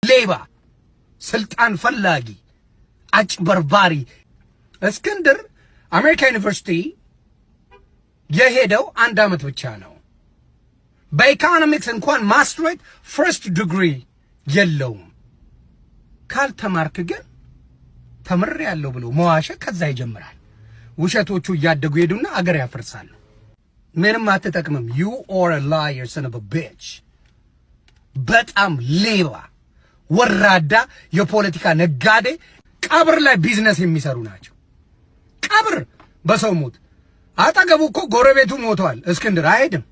ሌባ ስልጣን ፈላጊ አጭበርባሪ እስክንድር አሜሪካ ዩኒቨርሲቲ የሄደው 1 ዓመት ብቻ ነው። በኢኮኖሚክስ እንኳን ማስትሬት ፈርስት ዲግሪ የለውም። ካልተማርክ ግን ተምሬያለሁ ብሎ መዋሸት ከዛ ይጀምራል። ውሸቶቹ እያደጉ ሄዱና አገር ያፈርሳሉ። ምንም አትጠቅምም። you are a liar son of a bitch። በጣም ሌባ ወራዳ የፖለቲካ ነጋዴ ቀብር ላይ ቢዝነስ የሚሰሩ ናቸው። ቀብር በሰው ሞት አጠገቡ እኮ ጎረቤቱ ሞቷል። እስክንድር አይሄድም።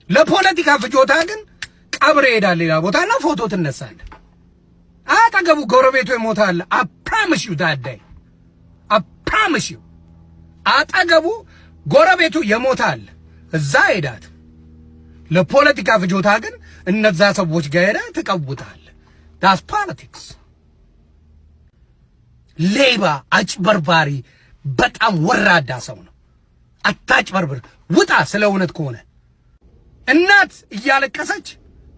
ለፖለቲካ ፍጆታ ግን ቀብር ይሄዳል ሌላ ቦታና ፎቶ ትነሳለ። አጠገቡ ጎረቤቱ ይሞታል። I promise you that day I promise you አጠገቡ ጎረቤቱ ይሞታል። እዛ ሄዳት ለፖለቲካ ፍጆታ ግን እነዛ ሰዎች ጋር ሄዳ ተቀውጣል። that's politics። ሌባ አጭበርባሪ በጣም ወራዳ ሰው ነው። አታጭበርብር፣ ውጣ። ስለ እውነት ከሆነ እናት እያለቀሰች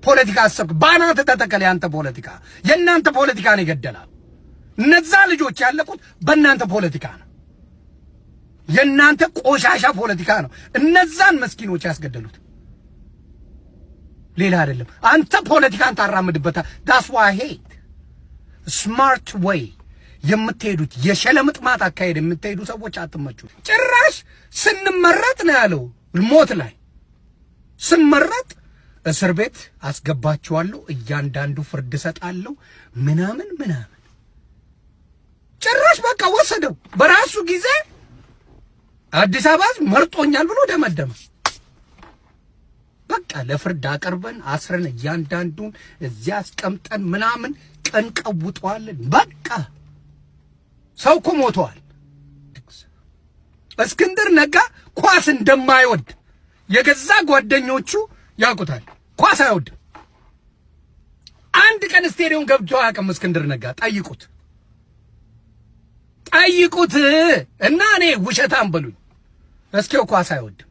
ፖለቲካ አሰብክ፣ ባናት ተተከለ። ያንተ ፖለቲካ የእናንተ ፖለቲካ ነው የገደላው። እነዛ ልጆች ያለቁት በእናንተ ፖለቲካ ነው። የእናንተ ቆሻሻ ፖለቲካ ነው እነዛን መስኪኖች ያስገደሉት፣ ሌላ አይደለም። አንተ ፖለቲካን ታራምድበታ። that's why I hate smart way የምትሄዱት የሸለምጥማት አካሄድ የምትሄዱ ሰዎች አትመቹ። ጭራሽ ስንመረጥ ነው ያለው ሞት ላይ ስንመረጥ እስር ቤት አስገባቸዋለሁ፣ እያንዳንዱ ፍርድ ሰጣለሁ ምናምን ምናምን። ጭራሽ በቃ ወሰደው በራሱ ጊዜ አዲስ አበባ መርጦኛል ብሎ ደመደመ። በቃ ለፍርድ አቀርበን አስረን እያንዳንዱን እዚያ አስቀምጠን ምናምን ቀን ቀውጠዋለን። በቃ ሰው እኮ ሞቷል። እስክንድር ነጋ ኳስ እንደማይወድ የገዛ ጓደኞቹ ያውቁታል። ኳስ አይወድም። አንድ ቀን ስቴዲየም ገብቶ አያውቅም እስክንድር ነጋ። ጠይቁት እና እኔ ውሸታም በሉኝ። እስኪው ኳስ አይወድም።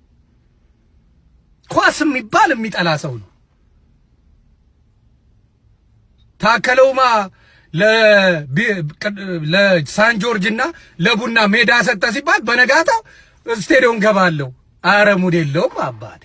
ኳስ የሚባል የሚጠላ ሰው ነው። ታከለውማ ለሳን ጆርጅና ለቡና ሜዳ ሰጠ ሲባል በነጋታው ስቴዲየም ገባለሁ። አረ ሙድ የለውም አባቴ።